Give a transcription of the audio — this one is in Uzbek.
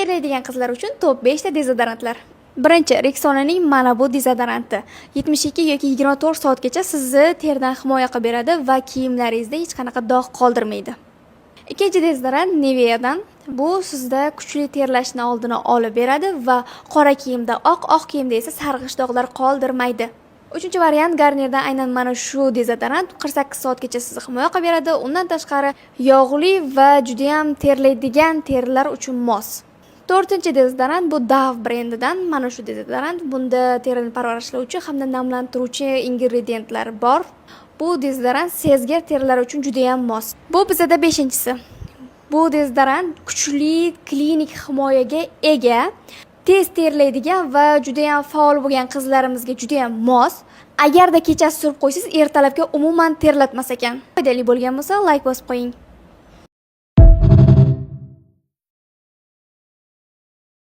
terlaydigan qizlar uchun top 5 ta dezodorantlar. Birinchi, Rexonaning mana bu dezodoranti. 72 yoki 24 soatgacha sizni terdan himoya qilib beradi va kiyimlaringizda hech qanaqa dog' qoldirmaydi. Ikkinchi dezodorant Niveadan. Bu sizda kuchli terlashni oldini olib beradi va qora kiyimda oq kiyimda esa sarg'ish dog'lar qoldirmaydi. Uchinchi variant Garnierdan aynan mana shu dezodorant 48 soatgacha sizni himoya qilib beradi. Undan tashqari yog'li va juda ham terlaydigan terilar uchun mos. To'rtinchi dezodorant bu Dove brendidan. Mana shu dezodorant. Bunda terini parvarishlovchi hamda namlantiruvchi ingrediyentlar bor. Bu dezodorant sezgir terilar uchun juda ham mos. Bu bizada 5-inchisi. Bu dezodorant kuchli klinik himoyaga ega, tez terlaydigan va juda ham faol bo'lgan qizlarimizga juda ham mos. Agarda kechasi surib qo'ysangiz, ertalabga umuman terlatmas ekan. Foydali bo'lgan bo'lsa, like bosib qo'ying.